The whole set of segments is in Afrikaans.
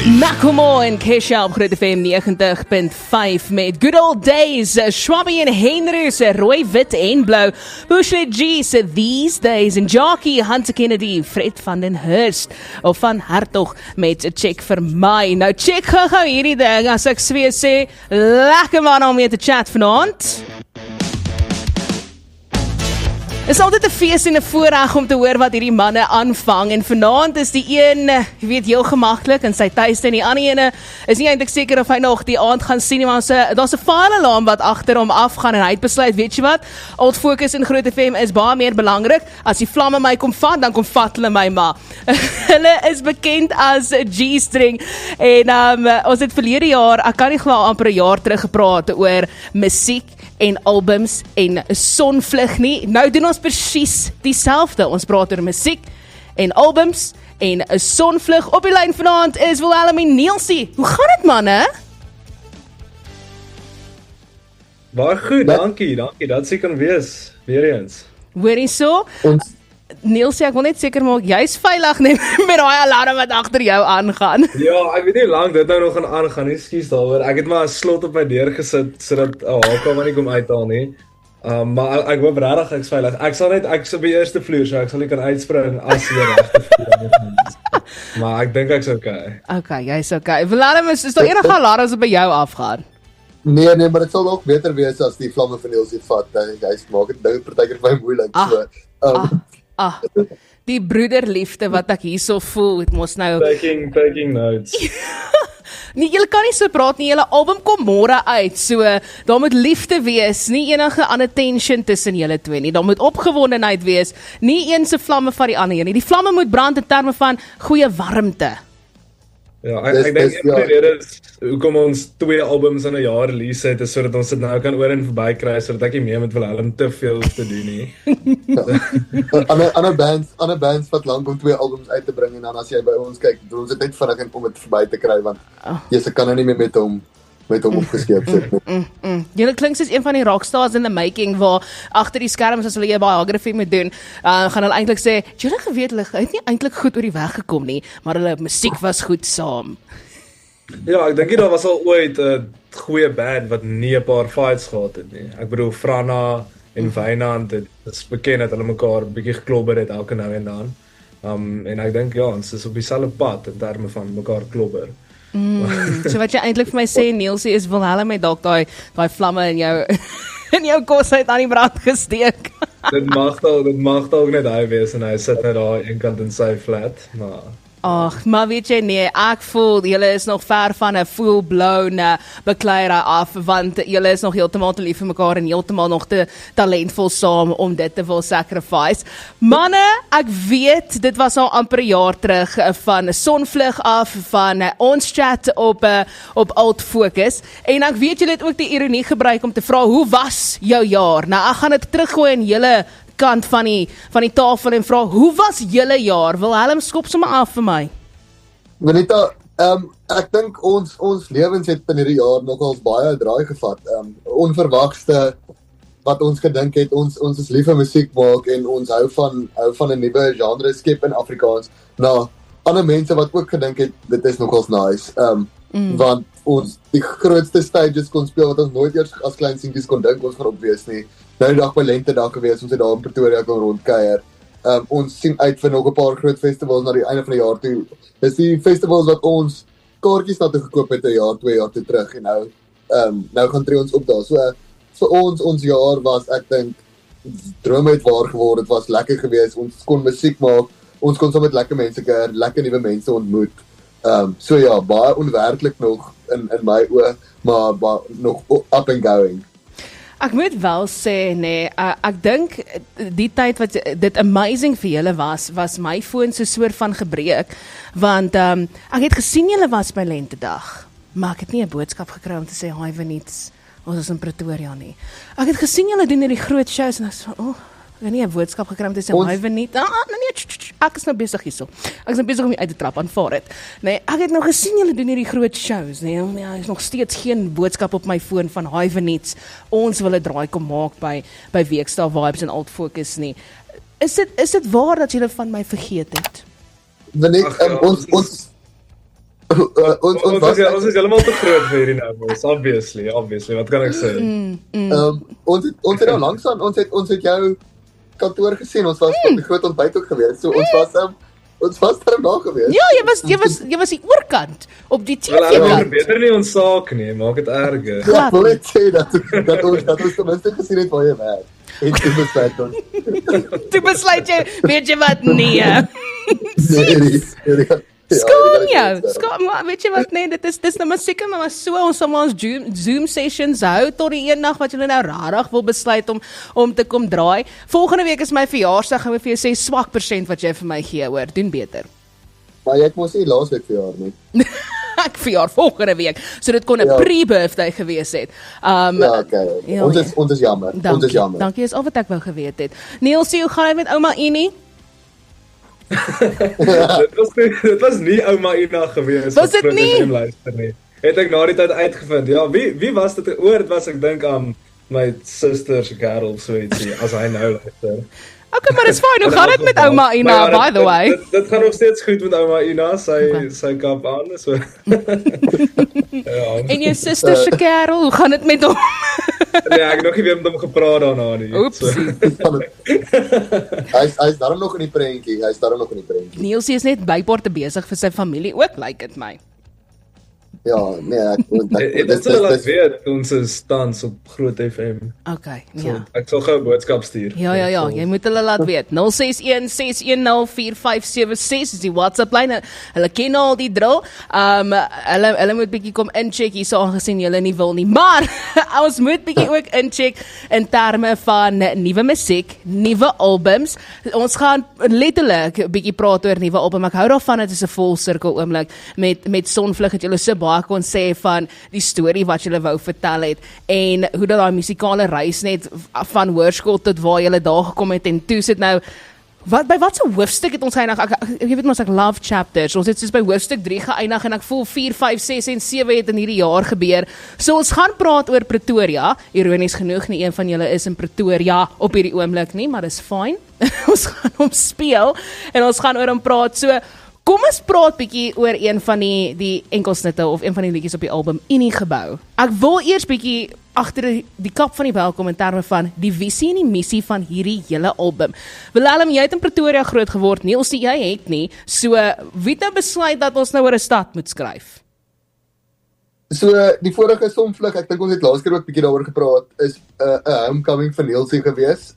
Macklemore en Kesha op Groot FM 90.5 met Good Old Days, Schwabby en Henry se rooi, wit en blou, Bushlet G se These Days en Jockey, Hunter Kennedy, Fred van den Hurst of van Hartog met Check vir my. Nou check gou hierdie ding, as ek sê, lekker man om mee te chat vanaand. Is altyd 'n fees en 'n voorreg om te hoor wat hierdie manne aanvang en vanaand is die een, jy weet, heel gemaklik in sy tuiste en die ander ene is nie eintlik seker of hy nog die aand gaan sien nie, maar daar's 'n fire alarm wat agter hom afgaan en hy het besluit, weet jy wat, Old Focus in Groot FM is baie meer belangrik, as die vlamme my kom vat, dan kom vat hulle my maar. Hulle is bekend as G-String en ons het verlede jaar, ek kan nie glo amper 'n jaar terug gepraat oor musiek en albums en sonvlug nie. Nou doen ons presies dieselfde. Ons praat oor musiek en albums en 'n sonvlug. Op die lyn vanaand is Willem en Nielsie. Hoe gaan dit manne? Baie goed, dankie. Dat sê kan wees, weer eens. Hoorie so? Nielsie, ek wil net seker maak, jy's veilig net met daai alarm wat agter jou aangaan. Ja, ek weet nie hoe lank dit nou nog gaan aangaan nie, ekskuus daaroor. Ek het maar 'n slot op my deur gesit sodat haal nie kom uithaal nie. Maar ek hoop regtig ek's veilig. Ek sal by die eerste vloer, so ek sal nie kan uitspring as jy regte vloer. Maar ek dink ek's okay. Okay, jy's okay. Willem, is daar enige alarms wat by jou afgaan? Nee, maar dit sal ook beter wees as die vlamme van Nielsie vat. Hy maak dit nou partykeer vir my moeilik. Die broederliefde wat ek hierso voel, het mos nou Taking notes. Nee, julle kan nie so praat nie, julle album kom môre uit, so daar moet liefde wees, nie enige ander tension tussen julle twee nie, daar moet opgewondenheid wees, nie een se vlamme van die ander nie, die vlamme moet brand in terme van goeie warmte. Ja, ek dink die rede is hoekom ons 2 albums in 'n jaar release het, is sodat ons dit nou kan oor en verby kry, sodat ek nie meer met Willem te veel te doen nie. Ander bands wat lank om 2 albums uit te bring en dan as jy by ons kyk, doen ons dit net vinnig om dit verby te kry, want jy kan nou nie meer met hom opgeskeep sit nie. Julle klink soos een van die rockstars in the making, waar agter die skerms as hulle jy biography moet doen, gaan hulle eintlik sê, julle geweet, hulle het nie eintlik goed oor die weg gekom nie, maar hulle musiek was goed saam. Ja, ek dink daar was al ooit 'n goeie band wat nie 'n paar fights gehad het nie. Ek bedoel Franna en Wynand, dit is bekend dat hulle mekaar 'n bietjie geklobber het elke nou en dan. En ek dink ja, ons is op dieselfde pad in terme van mekaar klobber. So wat jy eintlik vir my sê, Nielsie, is Willem met dalk daai vlamme in jou kos uit aan die brand gesteek. Dit mag dalk net hy wees en hy sit net daar eenkant in sy flat, maar Ag, maar weet jy nee, ek voel julle is nog ver van 'n full-blown bekleierery af, want julle is nog heeltemal te lief vir mekaar en heeltemal nog te talentvol saam om dit te wil sacrifice. Manne, ek weet dit was al amper 'n jaar terug van sonvlug af, van ons chat op Old Focus, en ek weet julle het ook die ironie gebruik om te vra, hoe was jou jaar? Nou, ek gaan dit teruggooi in julle kant van die tafel en vra, hoe was julle jaar? Willem, skop sommer af vir my. Benita, ek dink ons lewens het in hierdie jaar nogals baie draai gevat. Onverwagste wat ons gedink het, ons is lief vir musiek maak en ons hou van 'n nuwe genre skep in Afrikaans. Nou, ander mense wat ook gedink het, dit is nogals nice. Want ons die grootste stages kon speel wat ons nooit eers as klein seentjies kon dink ons gaan op wees nie. Nou die dag by Lentedag gewees, ons het daar in Pretoria kon rondkuier. Ons sien uit vir nog 'n paar groot festivals na die einde van die jaar toe. Dis die festivals wat ons kaartjies na toe gekoop het 1 jaar, 2 jaar toe terug en nou gaan tree ons op daar. So vir ons jaar was, ek dink, drome het waar geword, dit was lekker geweest, ons kon musiek maak, ons kon saam met lekker mense kuier, lekker nuwe mense ontmoet. So ja, baie onwerklik nog in my oë, maar nog up and going. Ek moet wel sê, nee, ek dink die tyd wat dit amazing vir julle was my foon so soort van gebreek, want ek het gesien julle was by Lentedag, maar ek het nie 'n boodskap gekry om te sê, hi Veniets, ons is in Pretoria nie. Ek het gesien julle doen hierdie groot shows, en ek so, ek het nie 'n boodskap gekry om te sê, hi Veniet, nee, ek is nou besig hierso. Ek is nou besig om jy uit te trap, aanvaar dit. Nee, ek het nou gesien julle doen hierdie groot shows, nee, ja, is nog steeds geen boodskap op my foon van hi Veniets, ons wil 'n draai kom maak by Weekstar Vibes en Old Focus nie. Is dit waar dat julle van my vergeet het? Veniet, Ons is helemaal te groot vir hierdie nou, boys. Obviously, wat kan ek sê? Ons het nou langs aan, ons het jou kantoor gesien, ons was op die groot ontbyt ook gewees, so ons was daar nog gewees. Ja, jy was die oorkant op die Wel, TV hulle kant. verbeter nie ons saak nie, maak dit erger. Ja, ek wil net sê dat ons tenminste gesien het waar jy werk. En toe besluit ons. Toe besluit jy, weet jy wat, nee. Skoon jou, maar weet jy wat, nee, dit is nou maar seker, maar so, ons sal maar ons Zoom sessions hou, tot die een dag wat julle nou rarig wil besluit om te kom draai. Volgende week is my verjaarsdag, gaan we vir jou sê, swak persent wat jy vir my gee, hoor, doen beter. Maar jy het mos nie laas week verjaar nie. Ek verjaar volgende week, so dit kon 'n pre-birthday gewees het. Ja, okay. Ons is jammer. Ons is jammer. Dankie, is al wat ek wou geweet het. Nielsie, hoe gaan dit met ouma Enie? Dit was nie ouma Ina gewees. Was dit nie? Luister nie. Het ek na die tyd uitgevind. Ja, wie was dit? Dit was ek dink aan my suster se kerel so ietsie as hy nou luister. Okay, maar dis fyn. Hoe gaan dit met ouma Ina, by the way? Dit gaan nog steeds goed met ouma Ina. Sy kap aan so. Ja. En jou suster se kerel, hoe gaan dit met hom? Nee, ek het nog nie weer met hom gepraat daarna nie. Oepsie. Hy is daarom nog in die prentjie. Nielsie is net blykbaar te besig vir sy familie ook, lyk dit my. Ja, nee, Dit sal laat weet, ons is tans op Groot FM. Okay, ja. Ek sal gou 'n boodskap stuur. Ja, jy moet hulle laat weet. 061 610 4576 is die WhatsApp lyn. Hulle ken al die drill. Hulle moet bietjie kom incheck hierso aangesien julle nie wil nie. Maar ons moet bietjie ook incheck in terme van nuwe musiek, nuwe albums. Ons gaan letterlik bietjie praat oor nuwe album. Ek hou daarvan, dit is 'n vol sirkel oomblik met Sonvlug het julle so baie kon sê van die storie wat julle wou vertel het en hoe dat daai musikale reis net van hoërskool tot waar julle daar gekom het en toe sit nou by wat so hoofstuk het ons geëindig? Jy weet mos ek love chapters. Ons het soos by hoofstuk 3 geëindig en ek voel 4, 5, 6 en 7 het in hierdie jaar gebeur. So ons gaan praat oor Pretoria. Ironies genoeg, nie een van julle is in Pretoria op hierdie oomblik nie, maar dis fyn. Ons gaan hom speel en ons gaan oor hom praat. So kom ons praat bietjie oor een van die enkelsnitte of een van die liedjies op die album Unie Gebou. Ek wil eers bietjie agter die kap van die bel kom in terme van die visie en die missie van hierdie hele album. Willem, jy het in Pretoria groot geword, Nielsie, jy het nie. So, wie het nou besluit dat ons nou oor 'n stad moet skryf? So, die vorige Sonvlug, ek dink ons het laas keer ook bietjie daaroor gepraat, is 'n homecoming van Nielsie gewees.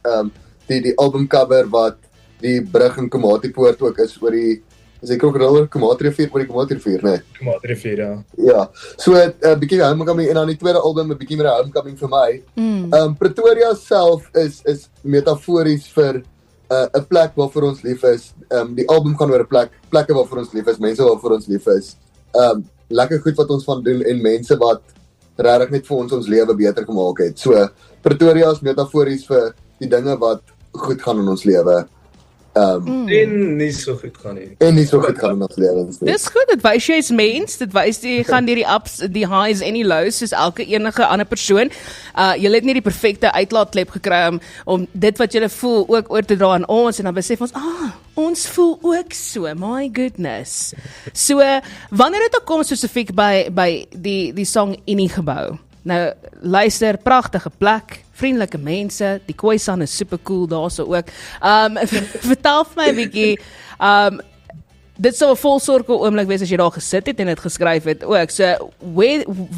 Die albumcover wat die brug in Komatipoort ook is oor die is die krokodil Komatierivier oor die Komatierivier, nee. Komatierivier, ja. Ja. So 'n bietjie homecoming en dan die tweede album 'n bietjie meer 'n homecoming vir my. Pretoria self is metafories vir 'n plek waarvoor ons lief is. Die album gaan oor 'n plekke waarvoor ons lief is, mense waarvoor ons lief is. Lekker goed wat ons van doen en mense wat regtig net vir ons lewe beter gemaak het. So Pretoria is metafories vir die dinge wat goed gaan in ons lewe. En nie so goed gaan nie. En nie so goed gaan in ons lewens nie. Dis goed, dit wys jy is mens, dit wys jy gaan deur die ups, die highs en die lows soos elke enige ander persoon. Jy het nie die perfekte uitlaatklep gekry om dit wat jy voel ook oor te dra aan ons en dan besef ons, ons voel ook so, my goodness. So, wanneer het ek kom spesifiek by die song Unie Gebou? Nou, luister, pragtige plek, vriendelike mense, die Khoisan is super cool daarso ook. Vertel vir my 'n bietjie, dit sou 'n volsirkel oomblik wees as jy daar gesit het en dit geskryf het ook. So,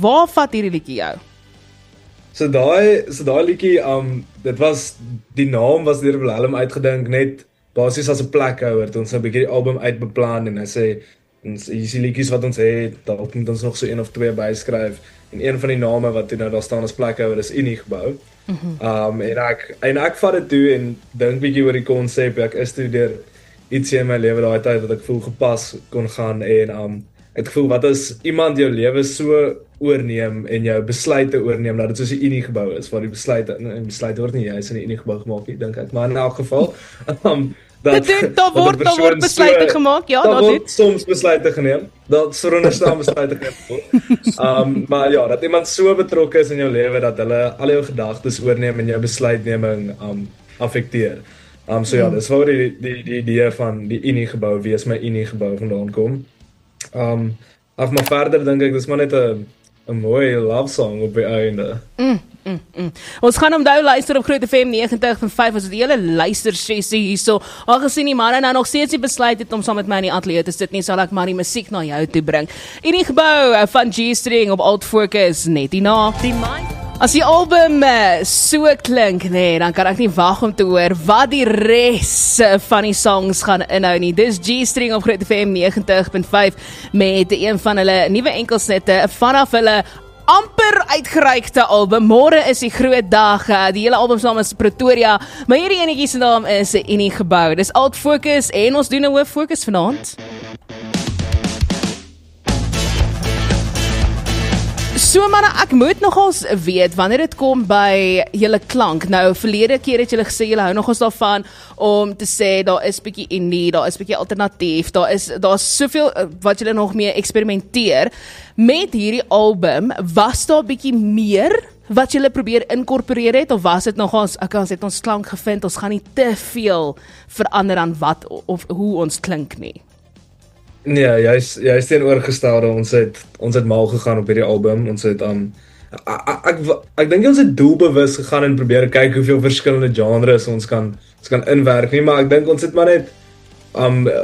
waar vat hierdie liedjie jou? So daai liedjie, dit was, die naam was deur Willem uitgedink, net basies as 'n plekhouer, toe ons 'n bietjie die album uitbeplan en hy sê, hier is die liedjies wat ons het, dalk moet ons nog so 1 of 2 byskryf. En een van die name wat toe nou daar staan as plekhouer is Unie Gebou. En ek vat dit toe en dink bietjie oor die konsep. Ek is toe deur ietsie in my lewe daai tyd wat ek voel gepas kon gaan en ek voel wat as iemand jou lewe so oorneem en jou besluite oorneem dat dit soos 'n Unie Gebou is, waar die besluite word nie juis in 'n Unie Gebou gemaak nie, dink ek, maar in elk geval Daar word besluite gemaak, ja, daar word soms besluite geneem, dat veronderstel besluite geneem word. Maar ja, dat iemand so betrokke is in jou lewe, dat hulle al jou gedagtes oorneem en jou besluitneming affekteer. So ja, dis waar die idee van die Unie Gebou, wie is my Unie Gebou vandaan kom. Af maar verder dink ek dis maar net 'n mooi love song op die einde. Ons gaan onthou luister op Groot FM 90.5 as die hele luistersessie hierso. Aangesien die manne nou nog steeds nie besluit het om saam met my in die ateljee te sit nie, sal ek maar die musiek na jou toe bring. In die gebou van G-String op Alt Focus net hierna. As die album so klink, nee, dan kan ek nie wag om te hoor wat die res van die songs gaan inhou nie. Dis G-String op Groot FM 90.5 met een van hulle nuwe enkelsnitte vanaf hulle amper uitgereikte album. Môre is die groot dag. Die hele album se naam is Pretoria, maar hierdie enetjie se naam is In die gebou. Dis Alt Focus en ons doen 'n hoof fokus vanaand. So manne, ek moet nogals weet wanneer dit kom by julle klank. Nou, verlede keer het julle gesê julle hou nogals daarvan om te sê daar is bietjie indie, daar is bietjie alternatief, daar's soveel wat julle nog mee eksperimenteer. Met hierdie album, was daar bietjie meer wat julle probeer inkorporeer het, of was dit nogals, ons het ons klank gevind, ons gaan nie te veel verander aan wat of hoe ons klink nie? Nee, jy's teenoorgestelde. Ons het mal gegaan op hierdie album. Ons het ek dink ons het doelbewus gegaan en probeer kyk hoeveel verskillende genres ons kan inwerk nie, maar ek dink ons het maar net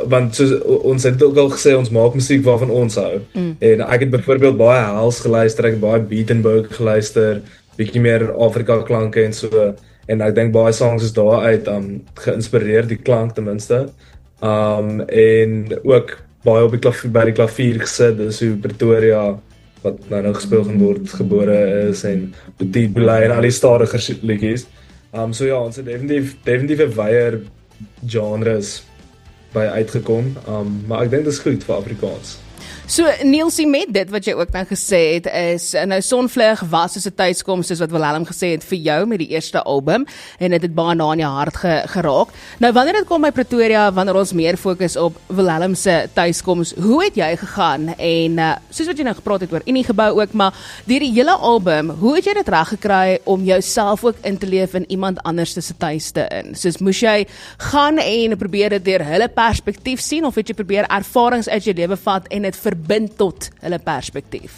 want soos ons het ook al gesê ons maak musiek waarvan ons hou. En ek het byvoorbeeld baie house geluister, ek het baie Beatenburg geluister, bietjie meer Afrika klanke en so. En ek dink baie songs is daaruit geïnspireer, die klank ten minste. En ook baie op die by die klavier gesit, dis hoe Pretoria, wat nou gespeel gaan word, gebore is, en Petit Boulay en al die stadiger liedjies. So ja, ons het definitief 'n wyeer genres by uitgekom, maar ek dink dit is goed vir Afrikaans. So Nielsie, met dit wat jy ook nou gesê het, is nou Sonvlug was soos 'n tuiskoms, soos wat Willem gesê het vir jou met die eerste album, en dit het baie na in jou hart geraak. Nou wanneer dit kom by Pretoria, wanneer ons meer fokus op Willem se tuiskoms, hoe het jy gegaan? En soos wat jy nou gepraat het oor In die gebou ook, maar deur die hele album, hoe het jy dit reg gekry om jouself ook in te leef in iemand anders se tuiste in? Soos moes jy gaan en probeer dit deur hulle perspektief sien, of het jy probeer ervarings uit jou lewe vat en dit verbind tot hulle perspektief?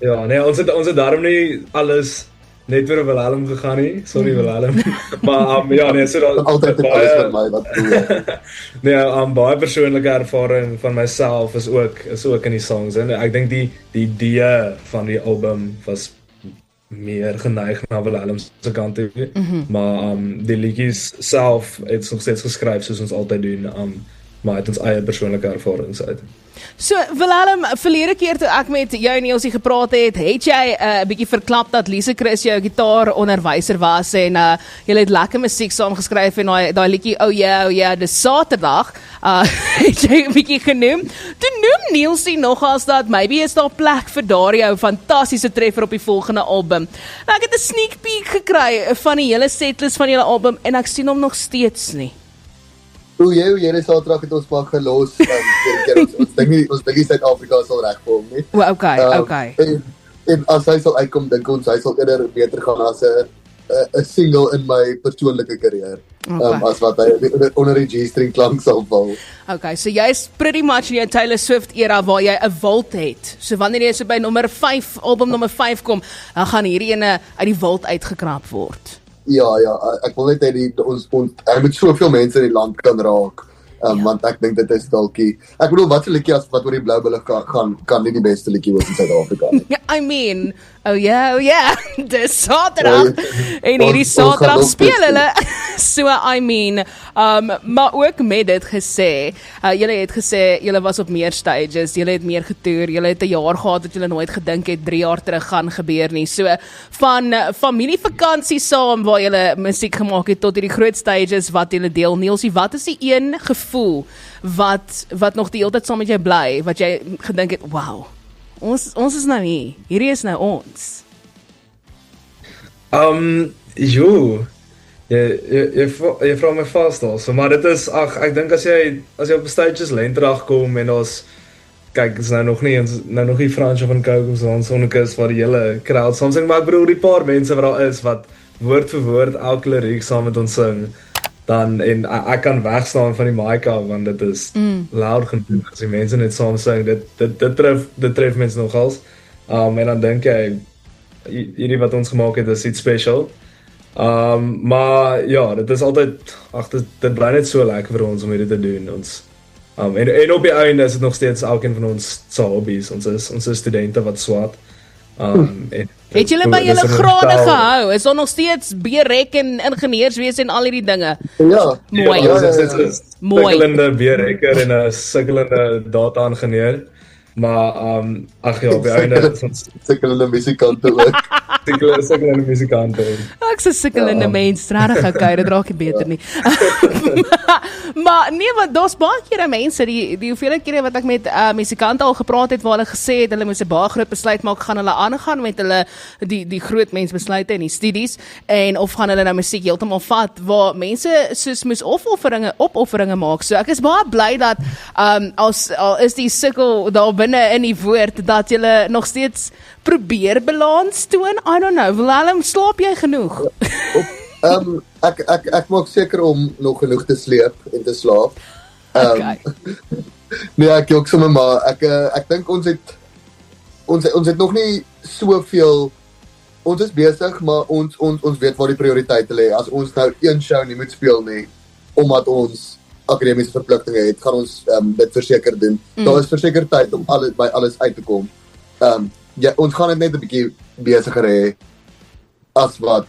Ja, nee, ons het daarom nie alles net weer op Willem gegaan nie. Sorry Willem. Maar ja, nee, so dat altyd alles vir my wat doen. Nee, baie persoonlike ervaring van myself is ook in die songs, en ek dink die idee van die album was meer geneig na Willem se kant toe. Maar die liedjies self het nog steeds geskryf soos ons altyd doen. Maar het ons eie persoonlike ervarings uit. So Willem, verlede keer toe ek met jou en Nielsie gepraat het jy 'n bietjie verklap dat Lise Chris jou gitaaronderwyser was, en jy het lekker musiek saam geskryf, en daai liedjie oh yeah, dis Saterdag, het jy 'n bietjie genoem. Toe noem Nielsie nogals dat maybe is daar plek vir daardie ou fantastiese treffer op die volgende album. Nou, ek het 'n sneak peek gekry van die hele setlist van julle album, en ek sien hom nog steeds nie. Jy Saterdag het ons maar gelos, ons dink nie Suid-Afrika sal reg vir hom nie. Okay. En as hy sal uitkom, dink ons hy sal eerder beter gaan as 'n single in my persoonlike karier, as wat hy onder die G-string klank sal val. Okay, so jy's pretty much in jou Taylor Swift era waar jy 'n vault het. So wanneer jy so by nommer 5, album nommer 5 kom, dan gaan hierdie ene uit die vault uitgekrap word. Ja, ek wil net hê hy moet soveel mense in die land kan raak, want ek dink dit is dalkie, ek bedoel, wat 'n liedjie as wat oor die blou bulle kan nie die beste liedjie wees in Suid-Afrika nie. I mean, oh yeah, dis Saterdag, en hierdie Saterdag speel hulle, so I mean, maar ook met dit gesê, julle het gesê, julle was op meer stages, julle het meer getoer, julle het 'n jaar gehad wat julle nooit gedink het 3 jaar terug gaan gebeur nie, so van familievakansie saam waar julle musiek gemaak het, tot hierdie groot stages wat julle deel. Nielsie, wat is die een gevoel wat nog die hele tyd saam met jou bly, wat jy gedink het, wow, ons is nou hierdie is nou ons? Jy vra my vast also, maar dit is, ek dink as jy op stages Lenterdag kom, en ons, kyk, is nou nog nie Fransjo van Kouk of Sonneke is waar die hele crowd saam sing, maar ek bedoel die paar mense wat daar is, wat woord vir woord elke liriek saam met ons sing, dan en ek kan wegstaan van die mic af want dit is loud genoeg as die mense net saam sing. Dit tref mense nogals. En dan dink jy hierdie wat ons gemaak het is iets special. Maar ja, dit is altyd dit bly net so lekker vir ons om hierdie te doen. Ons en op die einde is dit nog steeds elkeen van ons se hobbies. Ons is studente wat swat. Het julle by julle grade gehou? Is daar nog steeds B-rek en ingenieurswese en al hierdie dinge? Ja. Mooi. Ja, ons is Mooi. sukkelende B-rekker en 'n sukkelende data-ingenieur. Maar ag ja, op die einde is ons Sukkelende musikante ook. sukkelende musikante. Ek's 'n sukkelende mens, regtig okay, dit raak nie beter nie. Maar nee, want daar's baie kere mense, die hoeveel kere wat ek met musikante al gepraat het, waar hulle gesê het, hulle moes 'n baie groot besluit maak, gaan hulle aangaan met hulle, die groot mensbesluite en die studies, en of gaan hulle nou musiek heeltemal vat, waar mense soos moes opofferinge maak. So ek is baie bly dat, al is die sukkel daar binne in die woord, dat julle nog steeds probeer balans toon. I don't know, Willem, slaap jy genoeg? Ek maak seker om nog genoeg te sleep en te slaap. Okay. Nee, ek jok sommer maar ek dink ons het nog nie soveel. Ons is besig, maar ons weet waar die prioriteite lê. As ons nou een show nie moet speel nie omdat ons akademiese verpligtinge het, gaan ons dit verseker doen. Daar is verseker tyd om by alles uit te kom. Ons gaan dit net 'n bietjie besiger hê as wat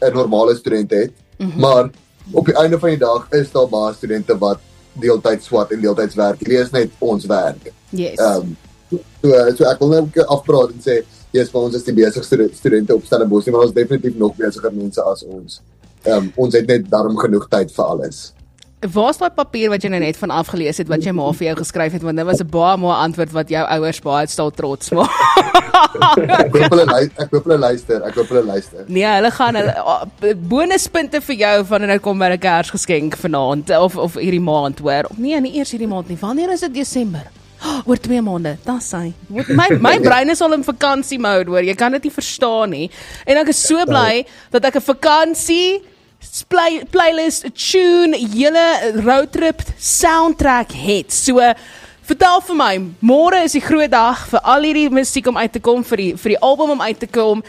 'n normale student het. Maar op die einde van die dag is daar baie studente wat deeltyds swat en deeltyds werk. Hierdie is net ons werk. Yes. So ek wil net afpraat en sê, yes, maar ons is die besigste studente op Stellenbosch, maar ons is definitief nog besiger mense as ons. Ons het net daarom genoeg tyd vir alles. Waar is daai papier wat jy nou net van afgelees het, wat jy ma vir jou geskryf het, want dit was 'n baie mooi antwoord wat jou ouers baie stil trots maak. Ek hoop hulle luister. Nee, hulle gaan bonuspunte vir jou van hulle kom by 'n Kersgeskenk vanaand of hierdie maand, hoor. Nee, nie eers hierdie maand nie. Wanneer is dit? Desember? Oor 2 maande. Dis hy. My brein is al in vakansie mode, hoor. Jy kan dit nie verstaan nie. En ek is so bly dat ek 'n vakansie playlist, tune, hele roadtrip soundtrack het. So, vertel vir my, môre is die groot dag vir al hierdie musiek om uit te kom, vir die album om uit te kom.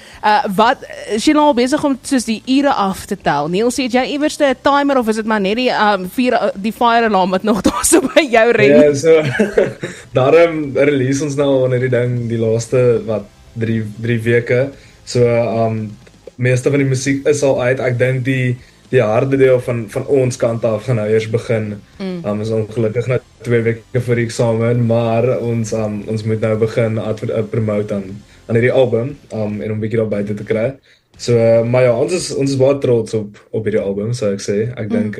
Wat is jy nou al besig om soos die ure af te tel? Niels, het jy iewers 'n timer of is dit maar net die fire alarm wat nog daar so by jou ring? Ja, so daarom release ons nou wanneer die ding die laaste wat 3 weke. So meeste van die musiek is al uit. Ek dink die harde deel van ons kant af gaan nou eers begin. Is ongelukkig nou 2 weke voor die eksamen, maar ons moet nou begin promote aan hierdie album en om 'n bietjie daar buite te kry. So maar ja, ons is baie trots op hierdie album, sou ek sê. Ek dink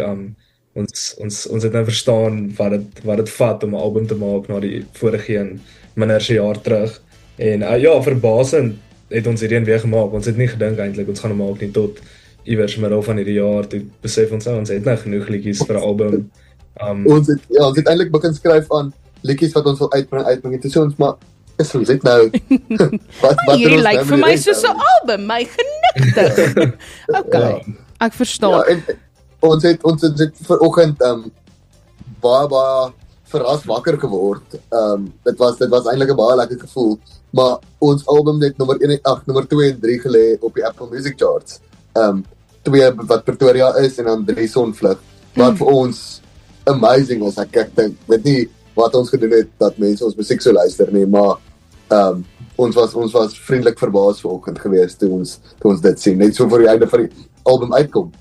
ons het nou verstaan wat dit vat om 'n album te maak na die vorige een minder se jaar terug. En ja, verbasend het ons hierdie een weer gemaak. Ons het nie gedink eintlik ons gaan hom maak nie tot iewers middel van hierdie jaar. Toe besef ons het nou genoeg liedjies vir 'n album. Ons het eintlik begin skryf aan liedjies wat ons wil uitbring. Toe sê ons maar is ons dit nou. wat hierdie lyk vir my soos 'n album, my genigtig. Okay. Ek verstaan. Ja, en ons het vanoggend baie verras wakker geword. Dit was eintlik 'n baie lekker gevoel. Maar ons album het nommer 2 en 3 gelê op die Apple Music Charts. 2 wat Pretoria is en dan 3 Sonvlug. Wat vir ons amazing was. Ek dink, weet nie wat ons gedoen het dat mense ons musiek so luister nie, maar ons was vriendelik verbaas vanoggend geweest toe ons dit sien. Net so voor die einde van die album uitkom.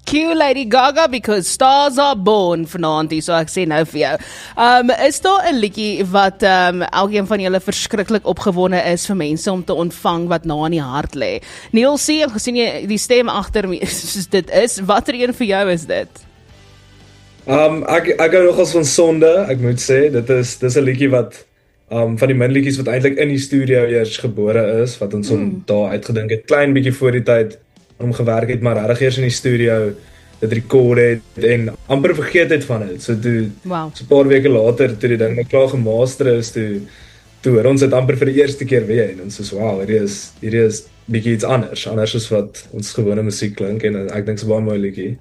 Cue Lady Gaga, because stars are born vanaand, so ek sê nou vir jou. Is daar 'n liedjie wat elkeen van julle verskriklik opgewonde is vir mense om te ontvang wat na in die hart lê? Niels, ek gesien jy die stem agter my, soos dit is. Watter een vir jou is dit? Ek hou nogals van Sonde, ek moet sê. Dis 'n liedjie wat van die min liedjies wat eintlik in die studio eers gebore is, wat ons daar uitgedink het, klein bietjie voor die tyd om gewerk het, maar regtig eers in die studio dit rekord het en amper vergeet het van dit. So toe, so 'n paar weke later, toe die ding klaar gemaster is, toe hoor ons dit amper vir die eerste keer weer en ons is wow, hierdie is bietjie iets anders as wat ons gewone musiek klink en ek dink so baie mooi liedjie.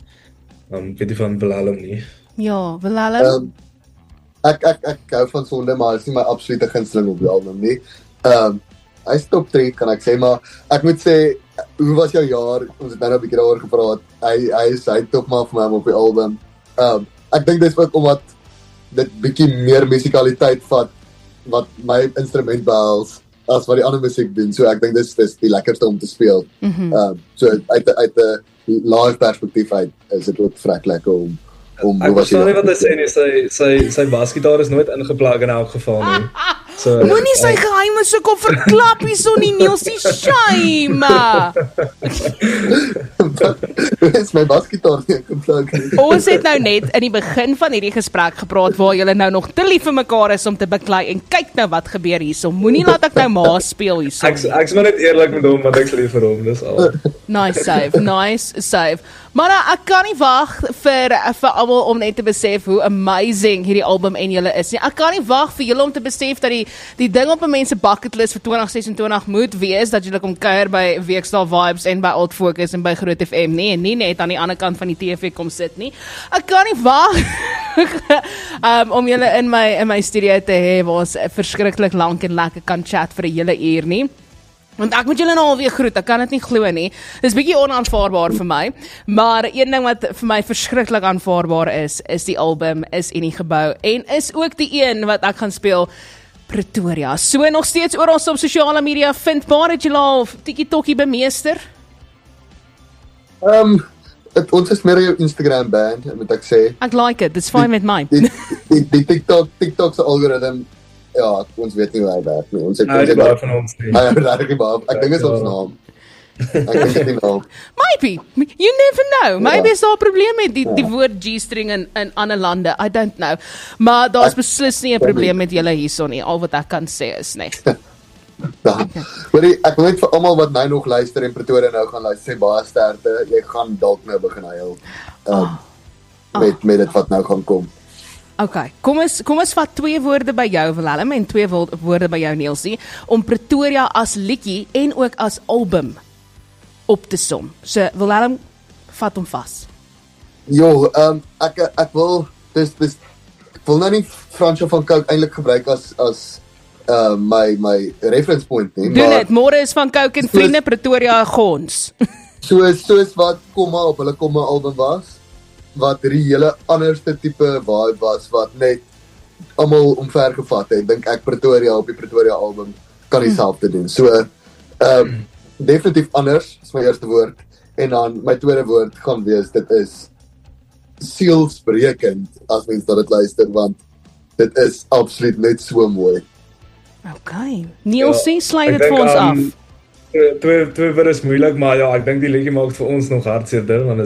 Weet jy van Wilhelm nie? Ja, Wilhelm. Ek hou van Sonde, maar hy is nie my absolute gunsteling op die album nie. Hy is top 3 kan ek sê, maar ek moet sê, hoe was jou jaar? Ons het nou 'n bietjie daaroor gepraat. Hy top maar vir my op die album. Ek dink dis ook omdat dit bietjie meer musikaliteit vat wat my instrument behels as wat die ander musiek doen. So ek dink dis die lekkerste om te speel. So uit 'n live perspektief uit is dit ook vrek lekker om Ek verstaan nie wat hy sê nie, sy basgitaar is nooit ingeplag in elk geval nie. So, Moenie sy geheime so kom verklap hierso nie, Nielsie, shame. Is my basgitaar nie geplug nie. Ons het nou net in die begin van hierdie gesprek gepraat waar julle nou nog te lief vir mekaar is om te beklei en kyk nou wat gebeur hierso. Moenie laat ek nou maas speel hierso. Ek is maar net eerlik met hom, want ek is lief vir hom, dis al. Nice save. Maar ek kan nie wag vir almal om net te besef hoe amazing hierdie album en julle is nie. Ek kan nie wag vir julle om te besef dat die ding op 'n mens se bucketlist vir 2026 moet wees dat julle kom kuier by Weekstaal Vibes en by Old Focus en by Groot FM nie, en nie net aan die ander kant van die TV kom sit nie. Ek kan nie wag om julle in my studio te hê waar ons verskriklik lank en lekker kan chat vir 'n hele uur nie. Want ek moet julle nou alweer groet, ek kan dit nie glo nie. Dis bietjie onaanvaarbaar vir my, maar een ding wat vir my verskriklik aanvaarbaar is die album, is in die gebou, en is ook die een wat ek gaan speel, Pretoria. So nog steeds oral op sosiale media vindbaar, het julle al tikkie-tokkie bemeester? Ons is meer jou Instagram band, moet ek sê. Ek like it, it's fine met my. Die TikTok se algoritme, ja, ons weet nie hoe hy werk nie. Ons het baie van ons nie. Ek dink dit is ons naam. Ek dink dit nie naam. Maybe, you never know. Maybe is daar 'n probleem met die woord G-string in ander lande. I don't know. Maar daar's beslis nie 'n probleem met julle hierson nie. Al wat ek kan sê is net. Maar ek wil net vir almal wat nou nog luister en Pretoria nou gaan luister, sê baie sterkte. Jy gaan dalk nou begin huil. Met dit wat nou gaan kom. Okay, kom ons vat 2 woorde by jou, Wilhelm, en 2 woorde by jou, Nielsie, om Pretoria as liedjie en ook as album op te som. So, Wilhelm, vat hom vas. Jo, ek wil nou nie Fransjo van Coke eintlik gebruik as my reference point nie. Doen dit, môre is van Coke en vriende Pretoria gons. Soos wat Komma op hulle Komma album was, wat die hele anderste tipe vibe was, wat net almal omvergevat het. Dink ek Pretoria op die Pretoria album kan dieselfde doen. So, definitief anders, is my eerste woord. En dan my tweede woord gaan wees, dit is sielsbrekend, as mens dit luister, want dit is absoluut net so mooi. Okay, Nielsie, sluit dit vir ons af. Twee woorde is moeilik, maar ja, ek dink die liedjie maak vir ons nog hartseerder, want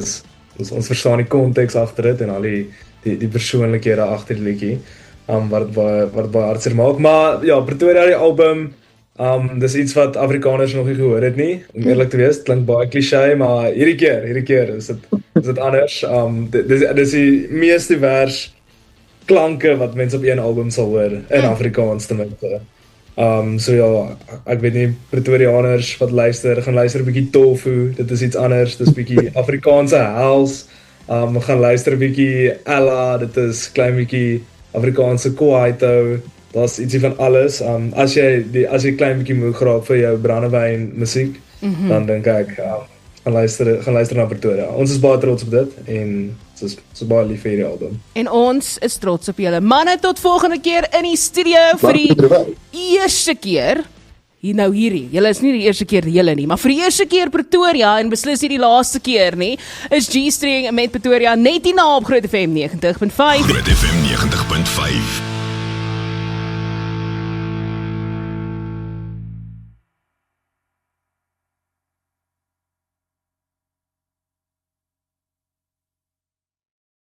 ons verstaan die konteks agter dit en al die persoonlikhede agter die liedjie, wat baie hartseer maak. Maar ja, Pretoria die album, dis iets wat Afrikaners nog nie gehoor het nie, om eerlik te wees, klink baie cliché, maar hierdie keer is dit anders. Dis die meeste vers klanke wat mense op een album sal hoor, in Afrikaans ten minste. So ja, ek weet nie, Pretoriaaners wat gaan luister 'n bietjie tofu, dit is iets anders, dis bietjie Afrikaanse hels, gaan luister 'n bietjie Ella, dit is klein bietjie Afrikaanse kwaito, daar's ietsie van alles. As jy klein bietjie moeg raak vir jou brandewyn musiek, dan dink ek, gaan luister na Pretoria. Ons is baie trots op dit, en so baie lief vir hierdie album. En ons is trots op julle. Manne, tot volgende keer in die studio vir die eerste keer. Julle is nie die eerste keer julle nie, maar vir die eerste keer Pretoria, en beslis nie die laaste keer nie, is G-String met Pretoria net hierna op Groot FM 90.5. Groot FM 90.5.